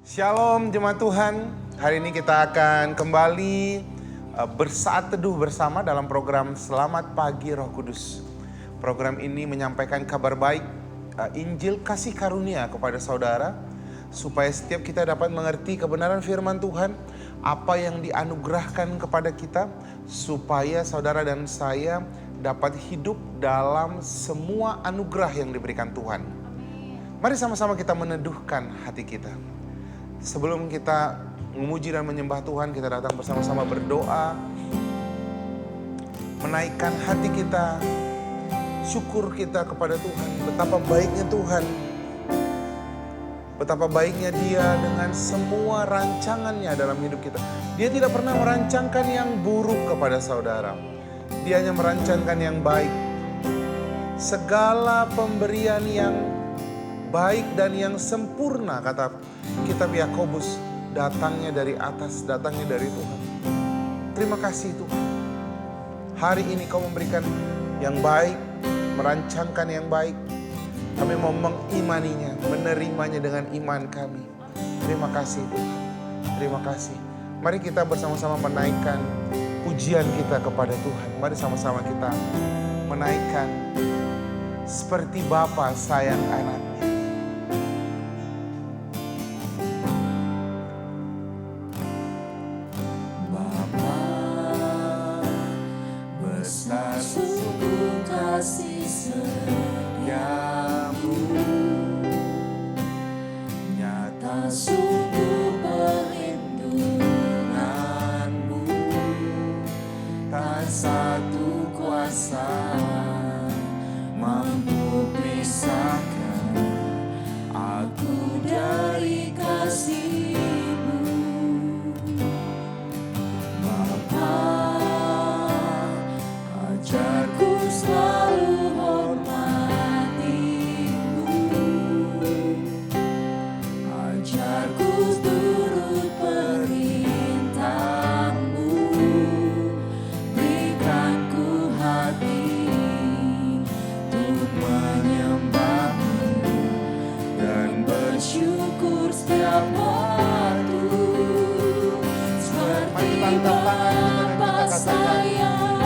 Shalom jemaat Tuhan, hari ini kita akan kembali bersaat teduh bersama dalam program Selamat Pagi Roh Kudus. Program ini menyampaikan kabar baik, Injil kasih karunia kepada saudara, supaya setiap kita dapat mengerti kebenaran firman Tuhan, apa yang dianugerahkan kepada kita, supaya saudara dan saya dapat hidup dalam semua anugerah yang diberikan Tuhan. Mari sama-sama kita meneduhkan hati kita. Sebelum kita memuji dan menyembah Tuhan, kita datang bersama-sama berdoa, menaikkan hati kita, syukur kita kepada Tuhan. Betapa baiknya Tuhan, betapa baiknya Dia dengan semua rancangannya dalam hidup kita. Dia tidak pernah merancangkan yang buruk kepada saudara. Dia hanya merancangkan yang baik. Segala pemberian yang baik dan yang sempurna, kata kitab Yakobus, datangnya dari atas, datangnya dari Tuhan. Terima kasih Tuhan. Hari ini Kau memberikan yang baik, merancangkan yang baik. Kami mau mengimaninya, menerimanya dengan iman kami. Terima kasih Tuhan. Terima kasih. Mari kita bersama-sama menaikkan pujian kita kepada Tuhan. Mari sama-sama kita menaikkan seperti Bapa sayang anaknya. Kasih setiamu nyata, sungguh perlindunganmu, tak satu kuasa mampu pisahkan aku dari kasih-Mu. Bapa, ajarku selalu hormati-Mu, ajarku turut perintah-Mu, berikan ku hati untuk menyembah-Mu dan bersyukur setiap waktu, seperti Bapa sayang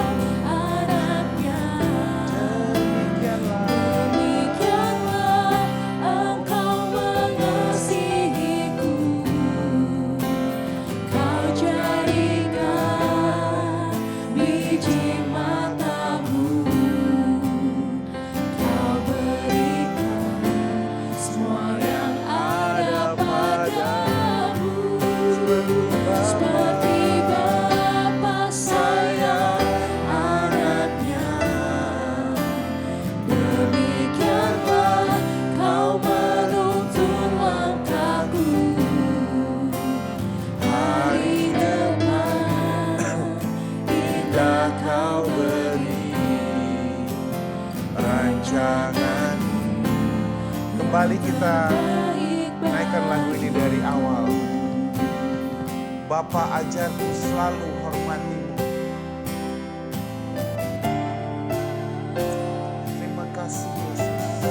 Kembali kita naikkan lagu ini dari awal. Bapa, ajarku selalu hormati-Mu. Terima kasih Yesus.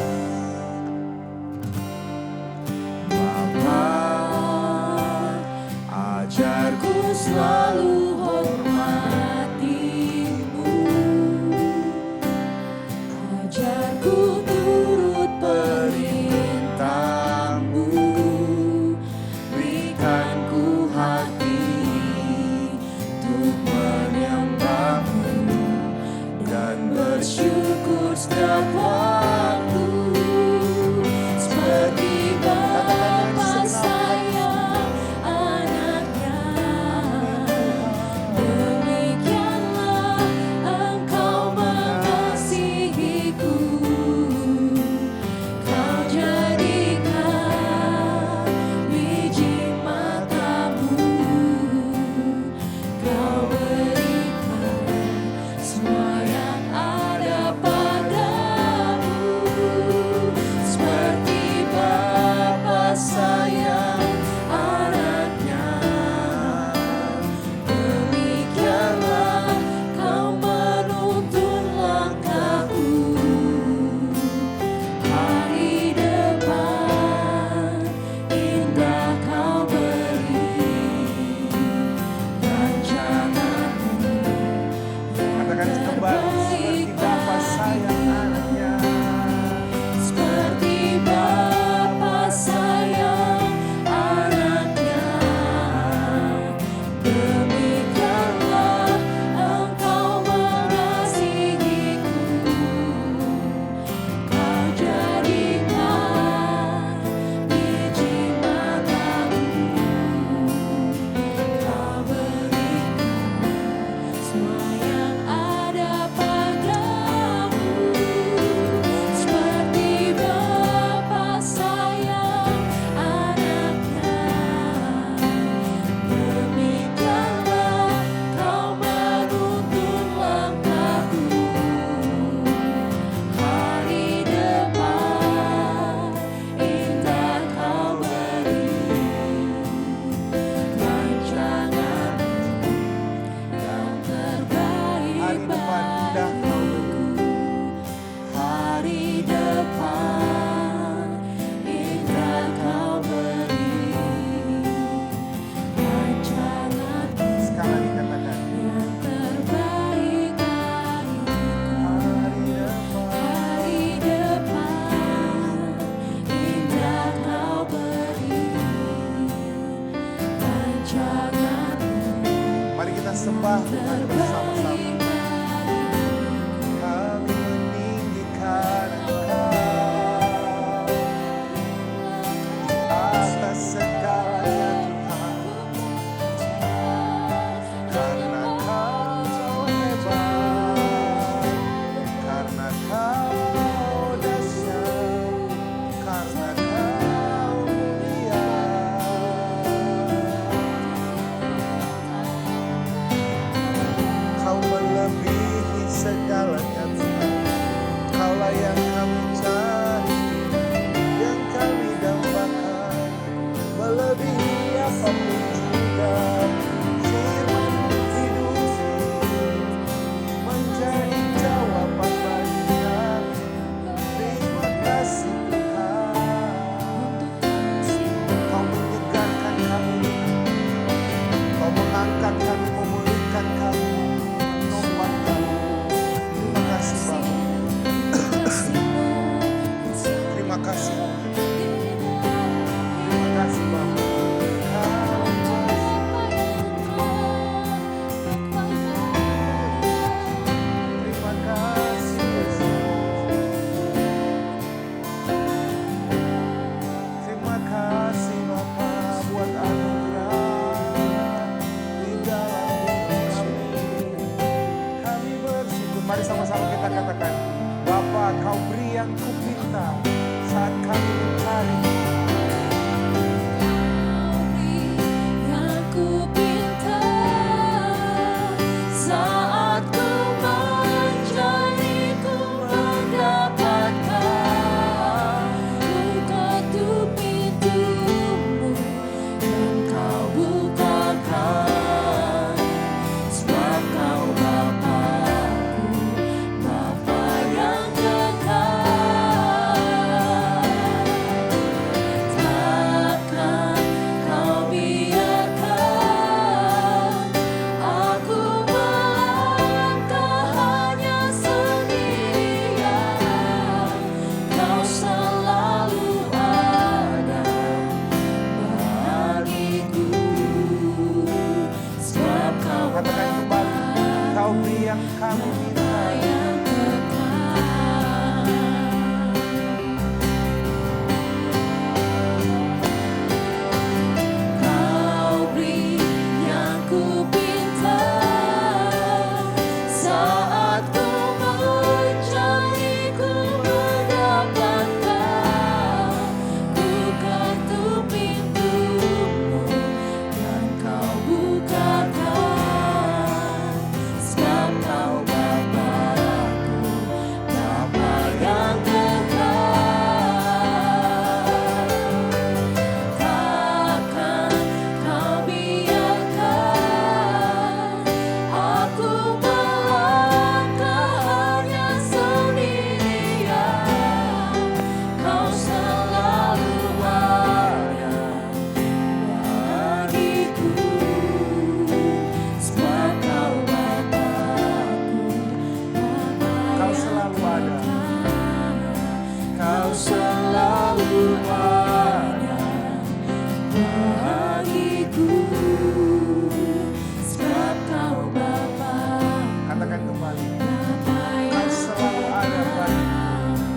Bapa, ajarku selalu hormati-Mu, ajarku turut perintah-Mu, berikan ku hati untuk menyembah-Mu dan bersyukur setiap waktu, seperti Bapa sayang anaknya. Demikianlah Engkau mengasihiku, Kau jadikan biji mata-Mu, Kau berikan semua yang ada padamu, yang kami cari, yang kami dambakan, melebihi apapun juga. Firman hidup menjadi jawaban bagi kami. Terima kasih Tuhan, Kau menyegarkan kami, Kau mengangkat kami, memulihkan kami, menopang kami. Terima kasih Bapa. Terima kasih. Terima kasih Bapa. Terima kasih Yesus. Terima kasih Bapa buat anugerah di dalam hidup kami. Kami bersyukur. Mari sama-sama kita katakan, Bapa, Kau beri yang kupinta saat kami mencari. Yang ku pinta saat ku mencari, ku mendapatkan. Ku ketuk pintumu dan Kau bukakan. Sebab Kau Bapa-Ku, Bapa yang kekal. Takkan Kau biarkan aku melangkah hanya sendirian. Kau selalu ada bagiku. Sebab Kau Katakan kembali, Kau beri yang kami minta. yang kekal. Kau beri yang ku pinta saat ku mencari, ku mendapatkan. Ku ketuk pintumu dan Kau bukakan. Sebab Kau Bapa-Ku, Bapa yang kekal. Takkan Kau biarkan aku melangkah hanya sendirian. Kau selalu ada bagiku. Sebab Kau Bapa-Ku, Bapa Kau yang selalu ada. Kau selalu ada bagiku. Sebab Kau Bapa, Katakan kembali, Bapa Kau yang selalu ada bagiku.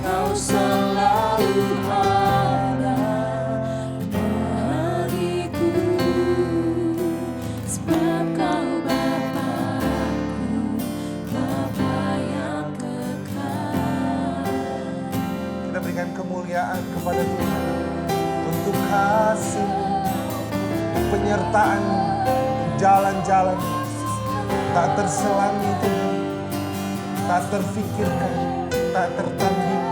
Kau selalu ada bagiku. Sebab Kau Bapa-Ku, Bapa yang kekal. Kita berikan kemuliaan kepada Tuhan untuk kasih, penyertaan, jalan-jalan tak terselangi Tuhan, tak terfikirkan, tak tertanding.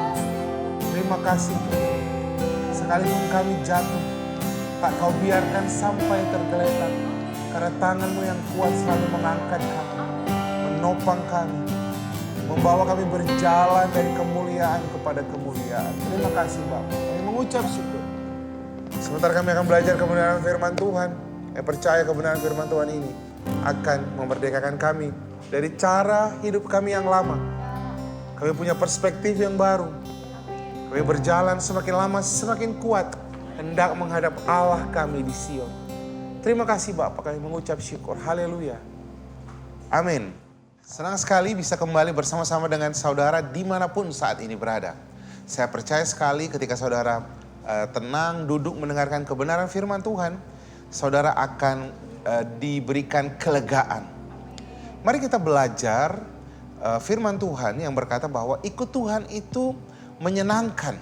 Terima kasih Tuhan. Sekalipun kami jatuh, tak Kau biarkan sampai tergeletak, karena tangan-Mu yang kuat selalu mengangkat kami, menopang kami, membawa kami berjalan dari kemuliaan kepada kemuliaan. Terima kasih Bapak. Kami mengucap syukur. Sementara kami akan belajar kebenaran firman Tuhan, saya percaya kebenaran firman Tuhan ini akan memerdekakan kami dari cara hidup kami yang lama. Kami punya perspektif yang baru. Kami berjalan semakin lama semakin kuat hendak menghadap Allah kami di Sion. Terima kasih Bapak, kami mengucap syukur. Haleluya. Amin. Senang sekali bisa kembali bersama-sama dengan saudara dimanapun saat ini berada. Saya percaya sekali ketika saudara tenang duduk mendengarkan kebenaran firman Tuhan, saudara akan diberikan kelegaan. Mari kita belajar firman Tuhan yang berkata bahwa ikut Tuhan itu menyenangkan.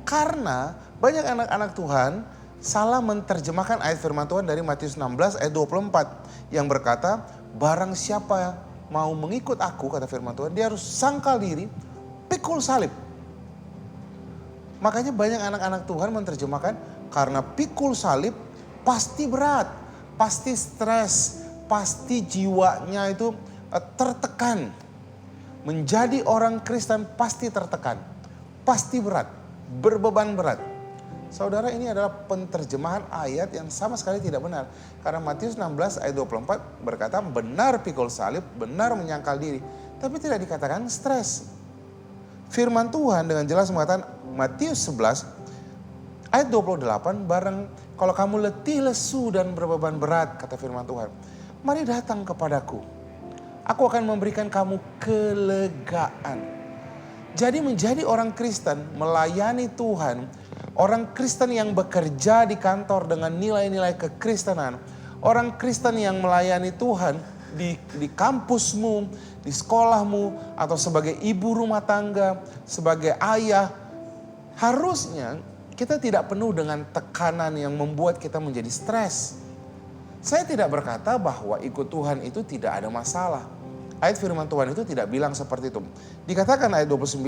Karena banyak anak-anak Tuhan salah menerjemahkan ayat firman Tuhan dari Matius 16 ayat 24 yang berkata, barang siapa mau mengikut aku, kata firman Tuhan, dia harus sangkal diri, pikul salib. Makanya banyak anak-anak Tuhan menerjemahkan karena pikul salib pasti berat, pasti stres, pasti jiwanya itu tertekan. Menjadi orang Kristen pasti tertekan, pasti berat, berbeban berat. Saudara, ini adalah penterjemahan ayat yang sama sekali tidak benar. Karena Matius 16 ayat 24 berkata benar pikul salib, benar menyangkal diri. Tapi tidak dikatakan stres. Firman Tuhan dengan jelas mengatakan Matius 11 ayat 28 bareng kalau kamu letih lesu dan berbeban berat kata firman Tuhan. Mari datang kepadaku. Aku akan memberikan kamu kelegaan. Jadi menjadi orang Kristen, melayani Tuhan, orang Kristen yang bekerja di kantor dengan nilai-nilai kekristenan, orang Kristen yang melayani Tuhan di kampusmu, di sekolahmu, atau sebagai ibu rumah tangga, sebagai ayah, harusnya kita tidak penuh dengan tekanan yang membuat kita menjadi stres. Saya tidak berkata bahwa ikut Tuhan itu tidak ada masalah. Ayat firman Tuhan itu tidak bilang seperti itu. Dikatakan ayat 29,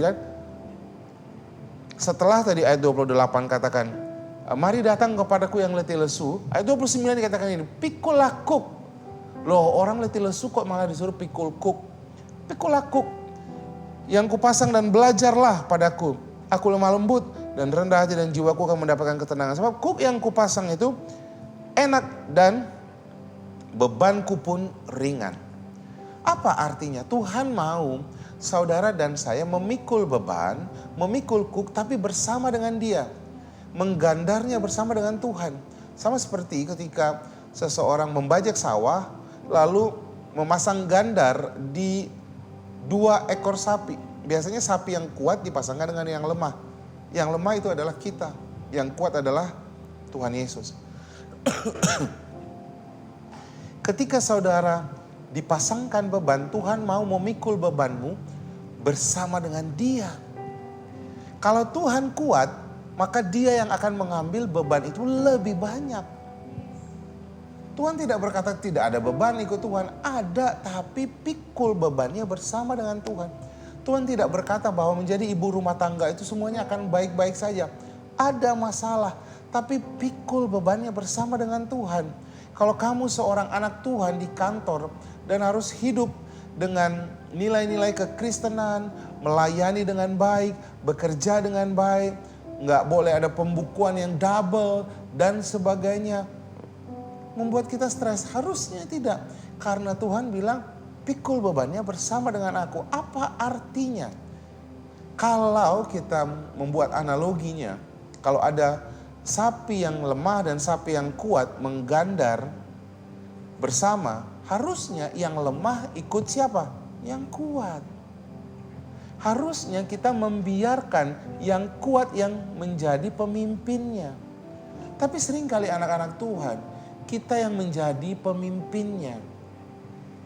setelah tadi ayat 28 katakan, mari datang kepadaku yang letih lesu. Ayat 29 dikatakan ini, pikul kuk. Loh, orang letih lesu kok malah disuruh pikul kuk. Pikul kuk. Yang kupasang dan belajarlah padaku. Aku lemah lembut dan rendah hati dan jiwaku akan mendapatkan ketenangan. Sebab kuk yang kupasang itu enak dan bebanku pun ringan. Apa artinya? Tuhan mau saudara dan saya memikul beban, memikul kuk tapi bersama dengan Dia. Menggandarnya bersama dengan Tuhan. Sama seperti ketika seseorang membajak sawah lalu memasang gandar di 2 ekor sapi. Biasanya sapi yang kuat dipasangkan dengan yang lemah. Yang lemah itu adalah kita. Yang kuat adalah Tuhan Yesus. Ketika saudara dipasangkan beban, Tuhan mau memikul bebanmu bersama dengan Dia. Kalau Tuhan kuat, maka Dia yang akan mengambil beban itu lebih banyak. Tuhan tidak berkata tidak ada beban ikut Tuhan. Ada, tapi pikul bebannya bersama dengan Tuhan. Tuhan tidak berkata bahwa menjadi ibu rumah tangga itu semuanya akan baik-baik saja. Ada masalah, tapi pikul bebannya bersama dengan Tuhan. Kalau kamu seorang anak Tuhan di kantor dan harus hidup dengan nilai-nilai kekristenan, melayani dengan baik, bekerja dengan baik, nggak boleh ada pembukuan yang double dan sebagainya, membuat kita stres. Harusnya tidak, karena Tuhan bilang pikul bebannya bersama dengan aku. Apa artinya? Kalau kita membuat analoginya, kalau ada sapi yang lemah dan sapi yang kuat menggandar bersama, harusnya yang lemah ikut siapa? Yang kuat. Harusnya kita membiarkan yang kuat yang menjadi pemimpinnya. Tapi seringkali anak-anak Tuhan, kita yang menjadi pemimpinnya.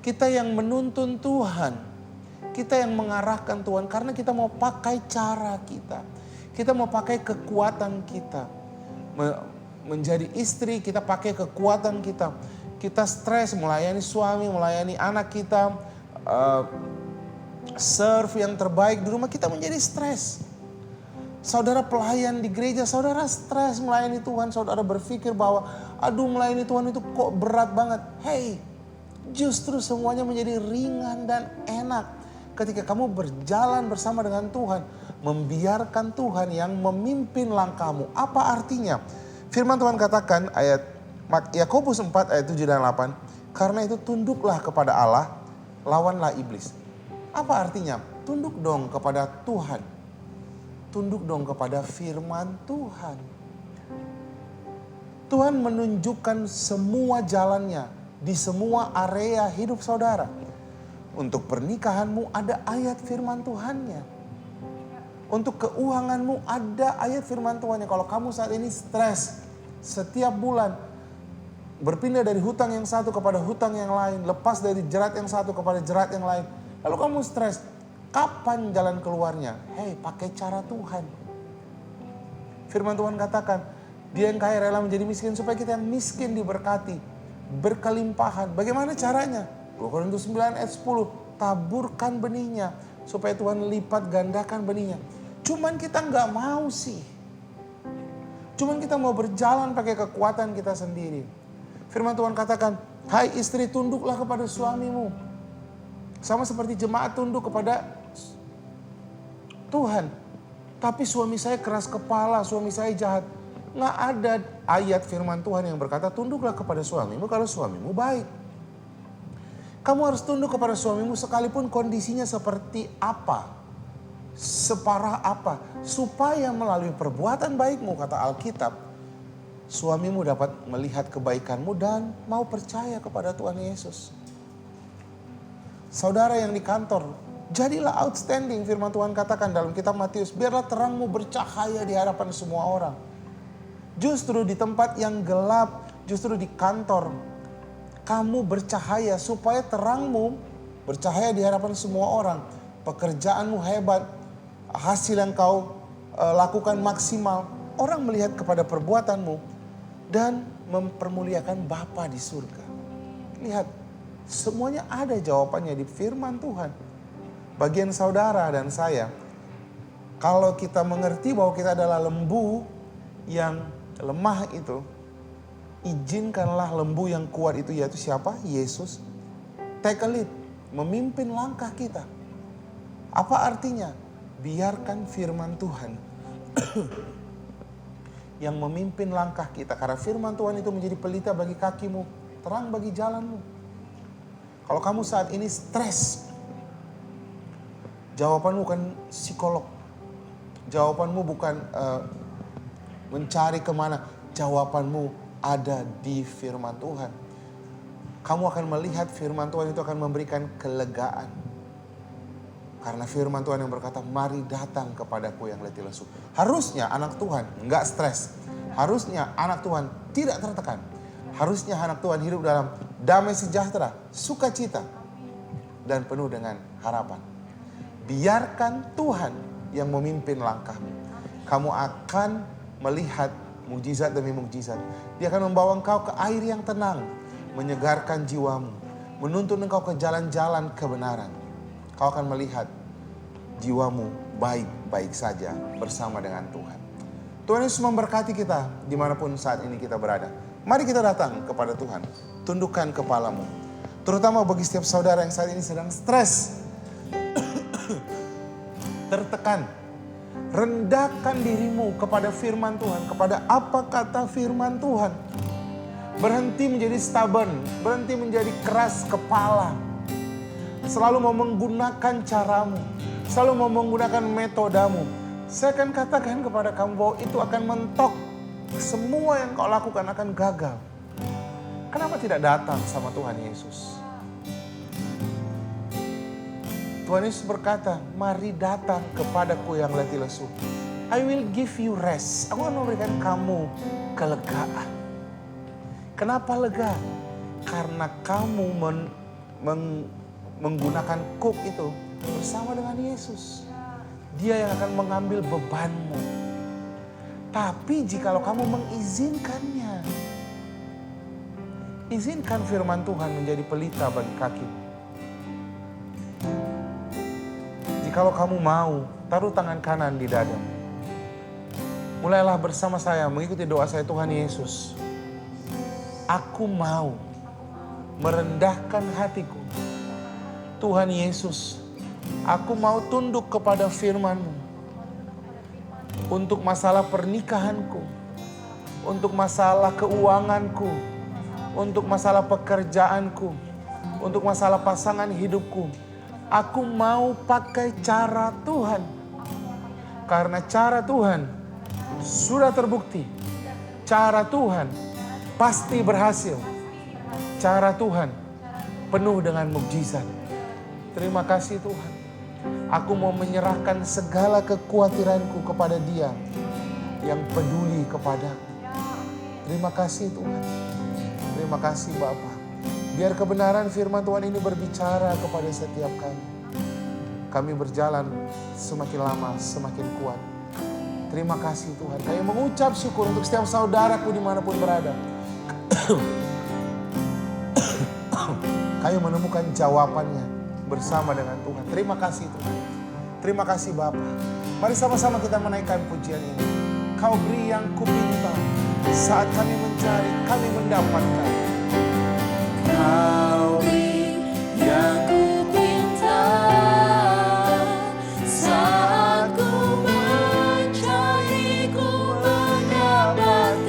Kita yang menuntun Tuhan. Kita yang mengarahkan Tuhan karena kita mau pakai cara kita. Kita mau pakai kekuatan kita. Menjadi istri kita pakai kekuatan kita. Kita stres melayani suami, melayani anak kita. Serve yang terbaik di rumah, kita menjadi stres. Saudara pelayan di gereja, saudara stres melayani Tuhan. Saudara berpikir bahwa aduh melayani Tuhan itu kok berat banget. Hey, justru semuanya menjadi ringan dan enak ketika kamu berjalan bersama dengan Tuhan. Membiarkan Tuhan yang memimpin langkahmu. Apa artinya? Firman Tuhan katakan ayat Yakobus 4 ayat 7 dan 8. Karena itu tunduklah kepada Allah, lawanlah iblis. Apa artinya? Tunduk dong kepada Tuhan. Tunduk dong kepada firman Tuhan. Tuhan menunjukkan semua jalannya di semua area hidup saudara. Untuk pernikahanmu ada ayat firman Tuhannya. Untuk keuanganmu ada ayat firman Tuhan. Kalau kamu saat ini stres, setiap bulan berpindah dari hutang yang satu kepada hutang yang lain, lepas dari jerat yang satu kepada jerat yang lain, lalu kamu stres, kapan jalan keluarnya? Hei, pakai cara Tuhan. Firman Tuhan katakan, Dia yang kaya rela menjadi miskin supaya kita yang miskin diberkati, berkelimpahan. Bagaimana caranya? 2 Korintus 9 ayat 10, taburkan benihnya. supaya Tuhan lipat gandakan benihnya. Cuman kita nggak mau sih. Cuman kita mau berjalan pakai kekuatan kita sendiri. Firman Tuhan katakan, hai istri tunduklah kepada suamimu. Sama seperti jemaat tunduk kepada Tuhan. Tapi suami saya keras kepala, suami saya jahat. Nggak ada ayat firman Tuhan yang berkata tunduklah kepada suamimu kalau suamimu baik. Kamu harus tunduk kepada suamimu sekalipun kondisinya seperti apa. Separah apa. Supaya melalui perbuatan baikmu kata Alkitab. Suamimu dapat melihat kebaikanmu dan mau percaya kepada Tuhan Yesus. Saudara yang di kantor, jadilah outstanding firman Tuhan katakan dalam kitab Matius. Biarlah terangmu bercahaya di hadapan semua orang. Justru di tempat yang gelap, justru di kantor, kamu bercahaya supaya terangmu bercahaya di hadapan semua orang. Pekerjaanmu hebat, hasil yang kau lakukan maksimal. Orang melihat kepada perbuatanmu dan mempermuliakan Bapa di surga. Lihat, semuanya ada jawabannya di firman Tuhan. Bagian saudara dan saya, kalau kita mengerti bahwa kita adalah lembu yang lemah itu, izinkanlah lembu yang kuat itu, yaitu siapa? Yesus. Take a lead, memimpin langkah kita. Apa artinya? Biarkan firman Tuhan yang memimpin langkah kita. Karena firman Tuhan itu menjadi pelita bagi kakimu, terang bagi jalanmu. Kalau kamu saat ini stres, jawabanmu bukan psikolog. Jawabanmu bukan mencari kemana. Jawabanmu ada di firman Tuhan. Kamu akan melihat firman Tuhan itu akan memberikan kelegaan. Karena firman Tuhan yang berkata, mari datang kepadaku yang letih lesu. Harusnya anak Tuhan enggak stres. Harusnya anak Tuhan tidak tertekan. Harusnya anak Tuhan hidup dalam damai sejahtera, sukacita, dan penuh dengan harapan. Biarkan Tuhan yang memimpin langkahmu. Kamu akan melihat mukjizat demi mukjizat. Dia akan membawa engkau ke air yang tenang, menyegarkan jiwamu, menuntun engkau ke jalan-jalan kebenaran. Kau akan melihat jiwamu baik-baik saja bersama dengan Tuhan. Tuhan Yesus memberkati kita dimanapun saat ini kita berada. Mari kita datang kepada Tuhan. Tundukkan kepalamu. Terutama bagi setiap saudara yang saat ini sedang stres. Tertekan. Rendahkan dirimu kepada firman Tuhan. Kepada apa kata firman Tuhan. Berhenti menjadi stubborn. Berhenti menjadi keras kepala. Selalu mau menggunakan caramu. Selalu mau menggunakan metodamu. Saya akan katakan kepada kamu bahwa itu akan mentok. Semua yang kau lakukan akan gagal. Kenapa tidak datang sama Tuhan Yesus? Tuhan Yesus berkata, mari datang kepadaku yang letih lesu. I will give you rest. Aku akan memberikan kamu kelegaan. Kenapa lega? Karena kamu menggunakan kuk itu bersama dengan Yesus. Dia yang akan mengambil bebanmu. Tapi jikalau kamu mengizinkannya, izinkan firman Tuhan menjadi pelita bagi kakimu. Jikalau kamu mau, taruh tangan kanan di dadamu. Mulailah bersama saya mengikuti doa saya, Tuhan Yesus. Aku mau merendahkan hatiku. Tuhan Yesus, aku mau tunduk kepada firman-Mu. Untuk masalah pernikahanku, untuk masalah keuanganku, untuk masalah pekerjaanku, untuk masalah pasangan hidupku. Aku mau pakai cara Tuhan. Karena cara Tuhan sudah terbukti. Cara Tuhan pasti berhasil. Cara Tuhan penuh dengan mukjizat. Terima kasih Tuhan. Aku mau menyerahkan segala kekhawatiranku kepada Dia yang peduli kepadaku. Terima kasih Tuhan. Terima kasih Bapa. Biar kebenaran firman Tuhan ini berbicara kepada setiap kami. Kami berjalan semakin lama semakin kuat. Terima kasih Tuhan. Kami mengucap syukur untuk setiap saudaraku dimanapun berada. Kami menemukan jawabannya bersama dengan Tuhan. Terima kasih Tuhan. Terima kasih Bapa. Mari sama-sama kita menaikkan pujian ini. Kau beri yang kupinta, saat kami mencari, kami mendapatkan. Kau beri yang kupinta, saat ku mencari, ku mendapatkan.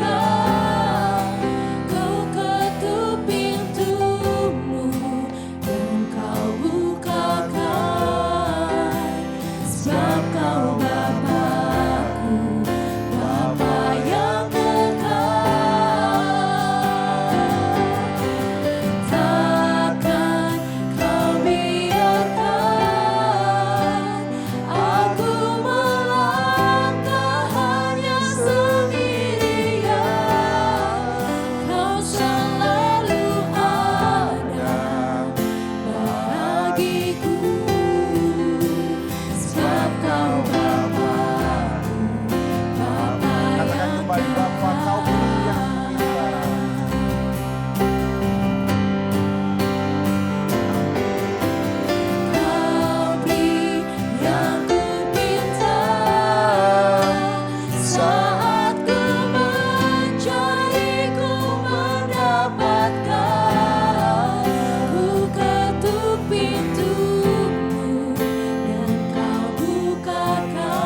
Kau ketuk pintumu dan kau bukakan, sebab kau Bapa-Ku, Bapa yang takkan kau biarkan aku melangkah hanya sendirian. Kau selalu ada bagiku, sebab kau Bapa-Ku, Bapa Katakan yang kembali Bapa, kau beri yang kupinta. Kau beri yang kupinta, saat ku mencari, ku mendapatkan. Ku ketuk pintumu dan kau bukakan,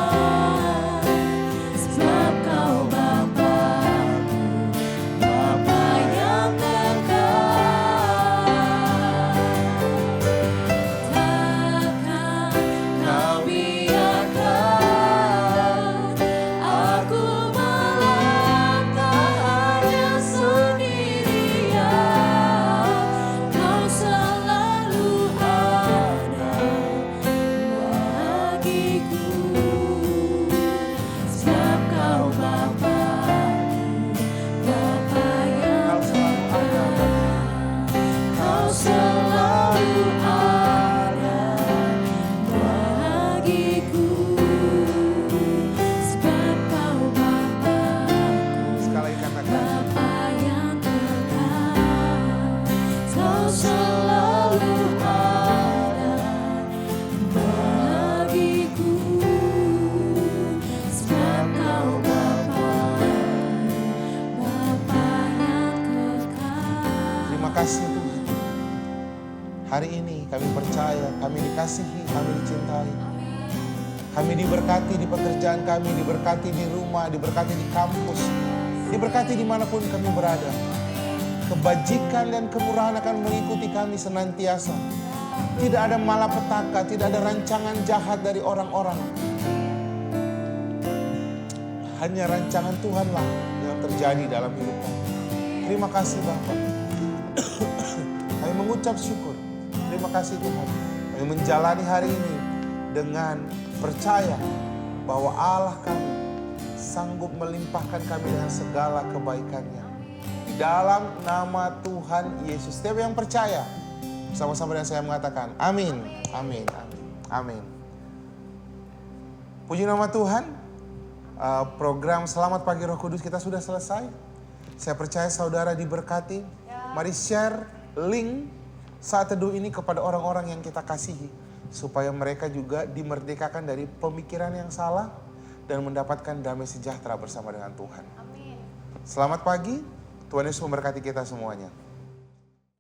sebab kau Bapa-Ku, Bapa yang takkan kau biarkan aku melangkah hanya sendirian. Kau selalu ada bagiku, sebab kau Bapa-Ku, Bapa yang kau selalu ada bagiku, sebab kau Bapa-Ku, Sekali katakan, Bapa yang kekal. Kau selalu ada bagiku, sebab kau Bapa-Ku, Bapa yang kekal. terima kasih Tuhan. Hari ini kami percaya, kami dikasihi, kami dicintai. Kami diberkati di pekerjaan kami, diberkati di rumah, diberkati di kampus, diberkati dimanapun kami berada. Kebajikan dan kemurahan akan mengikuti kami senantiasa. Tidak ada malapetaka, tidak ada rancangan jahat dari orang-orang. Hanya rancangan Tuhanlah yang terjadi dalam hidup kami. Terima kasih Bapak. Kami mengucap syukur. Terima kasih Tuhan. Kami menjalani hari ini dengan percaya bahwa Allah kami sanggup melimpahkan kami dengan segala kebaikannya. Di dalam nama Tuhan Yesus. Setiap yang percaya, sama-sama dengan saya mengatakan amin, amin, amin, amin. Puji nama Tuhan. Program Selamat Pagi Roh Kudus kita sudah selesai. Saya percaya saudara diberkati. Mari share link saat teduh ini kepada orang-orang yang kita kasihi, supaya mereka juga dimerdekakan dari pemikiran yang salah dan mendapatkan damai sejahtera bersama dengan Tuhan. Amin. Selamat pagi, Tuhan Yesus memberkati kita semuanya.